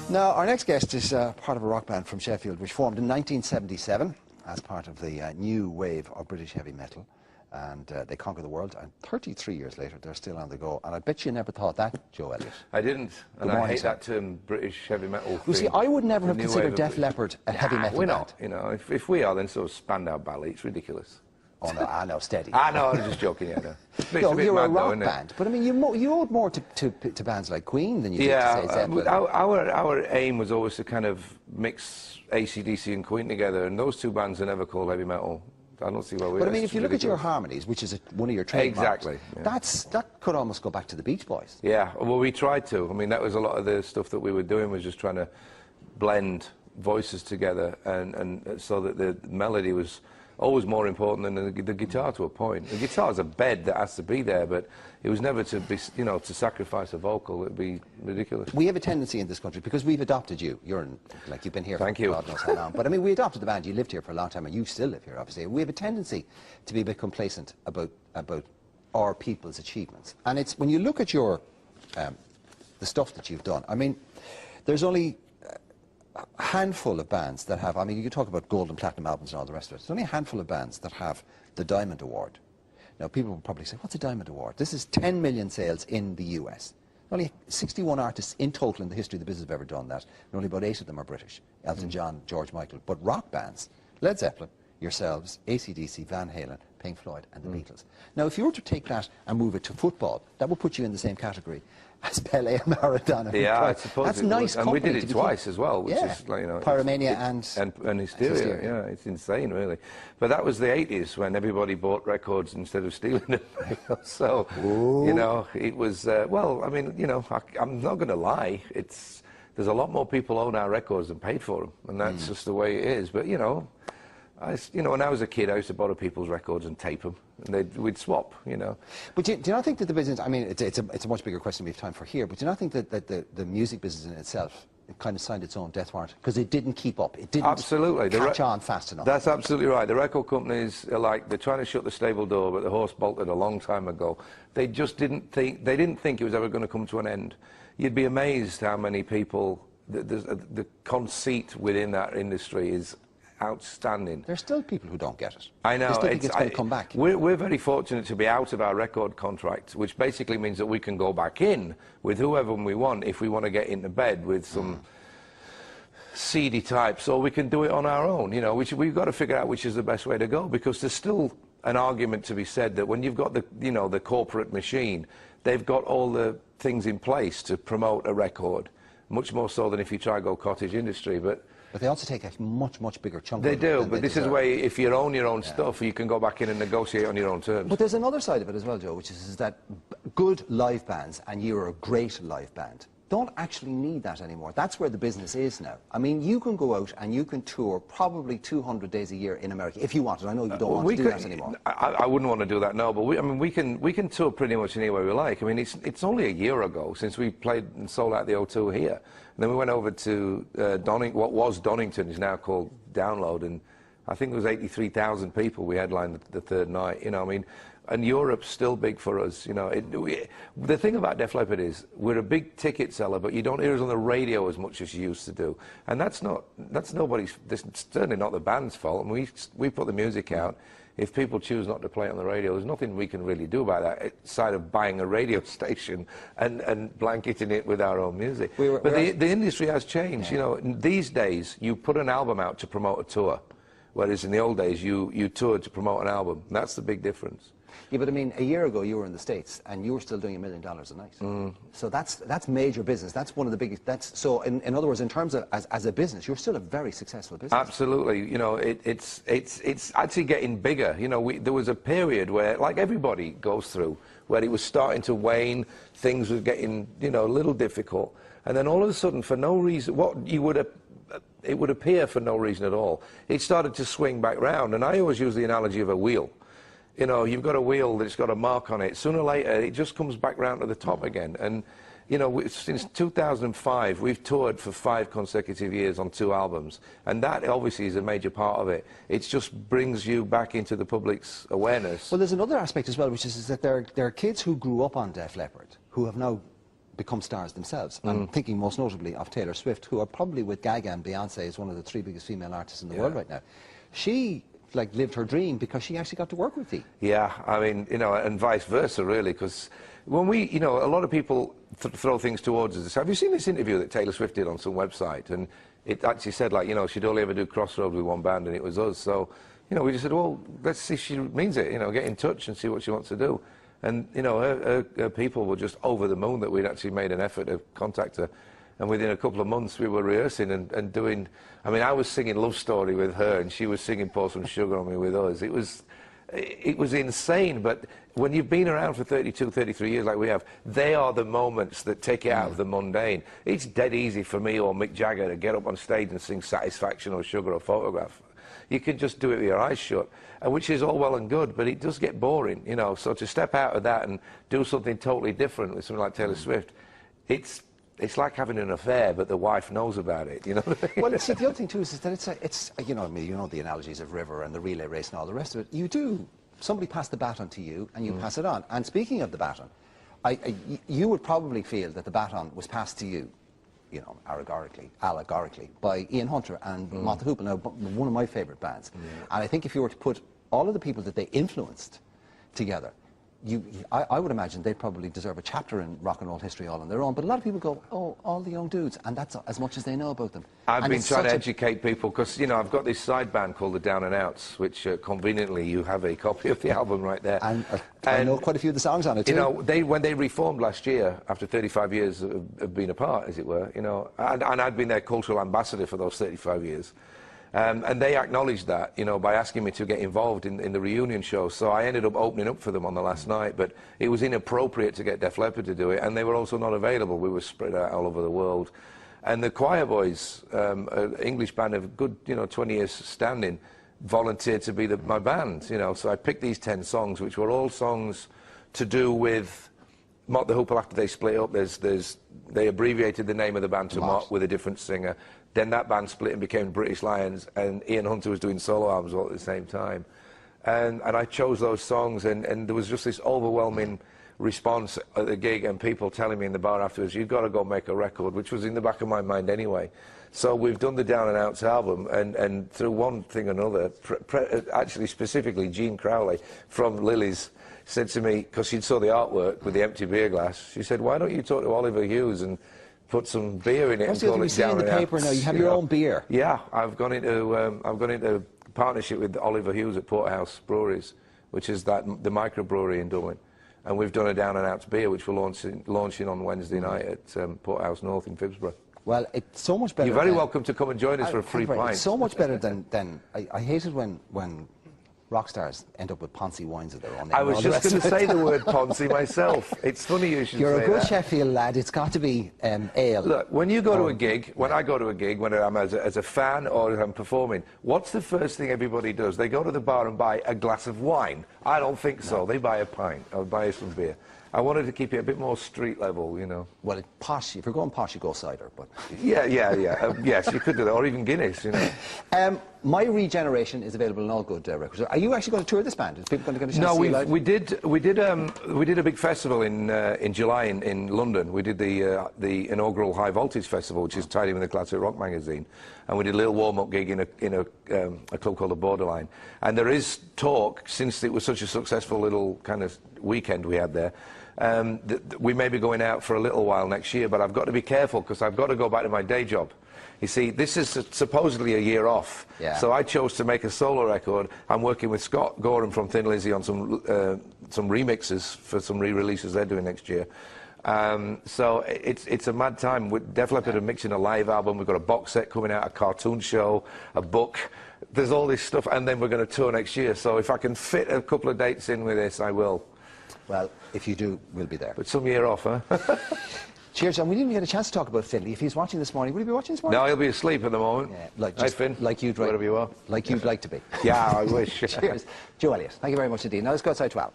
Now, our next guest is part of a rock band from Sheffield, which formed in 1977 as part of the new wave of British heavy metal. And they conquered the world, and 33 years later, they're still on the go. And I bet you never thought that, Joe Elliott. I didn't, and I hate that term, British heavy metal. You see, I would never have considered Def Leppard a heavy metal we're band. not, you know. If we are, then sort of Spandau Ballet. It's ridiculous. Oh, no, I know, steady. I know, I'm just joking, yeah. No. No, you're a rock band, but I mean, you owed more to bands like Queen than you did to, say, Zeppelin. Our aim was always to kind of mix AC/DC and Queen together, and those two bands are never called heavy metal. I don't see why we. But I mean, if you look at your harmonies, which is one of your trademarks, exactly, yeah. that could almost go back to the Beach Boys. Yeah, well, we tried to. I mean, that was a lot of the stuff that we were doing, was just trying to blend voices together, and so that the melody was always more important than the guitar to a point. The guitar's a bed that has to be there, but it was never to be, you know, to sacrifice a vocal. It'd be ridiculous. We have a tendency in this country, because we've adopted you. Like, you've been here for God knows how long. But I mean, we adopted the band. You lived here for a long time, and you still live here, obviously. We have a tendency to be a bit complacent about our people's achievements. And it's when you look at your the stuff that you've done. I mean, there's only a handful of bands that have, I mean, you can talk about gold and platinum albums and all the rest of it. There's only a handful of bands that have the Diamond Award. Now, people will probably say, what's a Diamond Award? This is 10 million sales in the US. Only 61 artists in total in the history of the business have ever done that, and only about 8 of them are British. Elton John, George Michael. But rock bands, Led Zeppelin, yourselves, AC/DC, Van Halen, Pink Floyd, and the Beatles. Now, if you were to take that and move it to football, that would put you in the same category as Pelé and Maradona. Yeah, I suppose that's nice. And we did it twice as well, which is, like, you know, Pyromania and Hysteria. Yeah, it's insane, really. But that was the 80s when everybody bought records instead of stealing them. So, you know, it was. Well, I mean, you know, I'm not going to lie. There's a lot more people own our records than paid for them, and that's just the way it is. But you know. When I was a kid, I used to borrow people's records and tape them, and we'd swap, you know. But do you not think that the business, I mean, it's a much bigger question we have time for here, but do you not think that the music business in itself kind of signed its own death warrant? Because it didn't keep up. It didn't catch on fast enough. That's absolutely right. The record companies are like, they're trying to shut the stable door, but the horse bolted a long time ago. They just didn't think it was ever going to come to an end. You'd be amazed how many people, the conceit within that industry is outstanding. There's still people who don't get it. I know. They still think it's going to come back. We're very fortunate to be out of our record contract, which basically means that we can go back in with whoever we want if we want to get into bed with some seedy types, or we can do it on our own. You know, we've got to figure out which is the best way to go, because there's still an argument to be said that when you've got the corporate machine, they've got all the things in place to promote a record, much more so than if you try to go cottage industry. But they also take a much, much bigger chunk of it. They do, but this is where if you own your own stuff, you can go back in and negotiate on your own terms. But there's another side of it as well, Joe, which is that good live bands, and you're a great live band, don't actually need that anymore. That's where the business is now. I mean, you can go out and you can tour probably 200 days a year in America, if you wanted. I know you don't want to do that anymore. I wouldn't want to do that now, but we can tour pretty much anywhere we like. I mean, it's only a year ago since we played and sold out the O2 here. And then we went over to what was Donington is now called Download, and I think there was 83,000 people we headlined the third night. You know, I mean, and Europe's still big for us. You know, the thing about Def Leppard is we're a big ticket seller, but you don't hear us on the radio as much as you used to do, and that's certainly not the band's fault. And we put the music out. If people choose not to play it on the radio, there's nothing we can really do about that, aside of buying a radio station and blanketing it with our own music. But the industry has changed. Yeah. You know, these days you put an album out to promote a tour, whereas in the old days you toured to promote an album. That's the big difference. Yeah, but I mean, a year ago you were in the States and you were still doing $1 million a night. So that's major business. That's one of the biggest. So in other words, in terms of as a business, you're still a very successful business. Absolutely. You know, it's actually getting bigger. You know, there was a period where, like everybody goes through, where it was starting to wane, things were getting, you know, a little difficult, and then all of a sudden, for no reason, it would appear for no reason at all, it started to swing back round. And I always use the analogy of a wheel. You know, you've got a wheel that's got a mark on it. Sooner or later, it just comes back round to the top again. And, you know, since 2005, we've toured for 5 consecutive years on 2 albums. And that, obviously, is a major part of it. It just brings you back into the public's awareness. Well, there's another aspect as well, which is that there are kids who grew up on Def Leppard who have now become stars themselves. I'm thinking most notably of Taylor Swift, who are probably with Gaga and Beyonce is one of the 3 biggest female artists in the world right now. She like lived her dream because she actually got to work with thee. Yeah, I mean, you know, and vice versa, really, because when we, you know, a lot of people throw things towards us. Have you seen this interview that Taylor Swift did on some website? And it actually said, like, you know, she'd only ever do Crossroads with one band, and it was us. So, you know, we just said, well, let's see if she means it, you know, get in touch and see what she wants to do. And, you know, her people were just over the moon that we'd actually made an effort to contact her. And within a couple of months, we were rehearsing and doing... I mean, I was singing Love Story with her, and she was singing Pour Some Sugar on Me with us. It was insane, but when you've been around for 32, 33 years like we have, they are the moments that take it out of the mundane. It's dead easy for me or Mick Jagger to get up on stage and sing Satisfaction or Sugar or Photograph. You can just do it with your eyes shut, which is all well and good, but it does get boring, you know. So to step out of that and do something totally different with something like Taylor Swift, it's like having an affair, but the wife knows about it, you know. Well, see, the other thing too is that it's you know, I mean, you know the analogies of river and the relay race and all the rest of it. Somebody passed the baton to you, and you pass it on. And speaking of the baton, you would probably feel that the baton was passed to you, you know, allegorically, by Ian Hunter and Mott the Hoople, now one of my favourite bands. And I think if you were to put all of the people that they influenced together, I would imagine they'd probably deserve a chapter in rock and roll history all on their own. But a lot of people go, oh, all the young dudes, and that's as much as they know about them. I've been trying to educate people because, you know, I've got this side band called the Down and Outs, which conveniently you have a copy of the album right there. And I know quite a few of the songs on it too. You know, when they reformed last year, after 35 years of being apart, as it were, you know, and I'd been their cultural ambassador for those 35 years. And they acknowledged that, you know, by asking me to get involved in the reunion show. So I ended up opening up for them on the last night, but it was inappropriate to get Def Leppard to do it, and they were also not available. We were spread out all over the world. And the Choir Boys, an English band of good, you know, 20 years standing, volunteered to be my band, you know. So I picked these 10 songs, which were all songs to do with Mott the Hoople after they split up. They abbreviated the name of the band to Mott with a different singer. Then that band split and became British Lions, and Ian Hunter was doing solo albums all at the same time. And I chose those songs, and there was just this overwhelming response at the gig, and people telling me in the bar afterwards, you've got to go make a record, which was in the back of my mind anyway. So we've done the Down and Outs album, and through one thing or another, actually specifically Jean Crowley from Lily's said to me, because she saw the artwork with the empty beer glass, she said, why don't you talk to Oliver Hughes and put some beer in it and call it Down and Outs? In the paper now, you have your own beer. Yeah, I've gone into partnership with Oliver Hughes at Porthouse Breweries, which is the microbrewery in Dublin, and we've done a Down and Outs beer, which we're launching on Wednesday night at Porthouse North in Phibsborough. Well, it's so much better. You're very welcome to come and join us for a free pint. It's so much better than I hate it when rock stars end up with Ponzi wines of their own. I was just going to say the word Ponzi myself. It's funny you should say that. You're a good Sheffield lad. It's got to be ale. Look, when you go to a gig, when I go to a gig, when I'm as a fan or as I'm performing, what's the first thing everybody does? They go to the bar and buy a glass of wine. I don't think so. They buy a pint or buy some beer. I wanted to keep it a bit more street level, you know. Well, posh, if you're going posh, you go cider, but... Yeah. Yes, you could do that, or even Guinness, you know. My Regeneration is available in all good records. Are you actually going to tour this band? Is people going to see you live? We did a big festival in July in London. We did the inaugural High Voltage Festival, which is tied in with the Classic Rock magazine, and we did a little warm-up gig in a club called the Borderline. And there is talk, since it was such a successful little kind of weekend we had there, we may be going out for a little while next year, but I've got to be careful because I've got to go back to my day job. You see, this is supposedly a year off, so I chose to make a solo record. I'm working with Scott Gorham from Thin Lizzy on some remixes for some re-releases they're doing next year. So it's a mad time. With Def Leppard are mixing a live album. We've got a box set coming out, a cartoon show, a book. There's all this stuff, and then we're going to tour next year. So if I can fit a couple of dates in with this, I will. Well, if you do, we'll be there. But some year off, huh? Cheers, and we didn't get a chance to talk about Finley. If he's watching this morning, will he be watching this morning? No, he'll be asleep at the moment. Yeah, Hi, Finn. Like you'd like, whatever you are. Like you'd like to be. Yeah, I wish. Cheers. Joe Elliott, thank you very much indeed. Now let's go outside 12.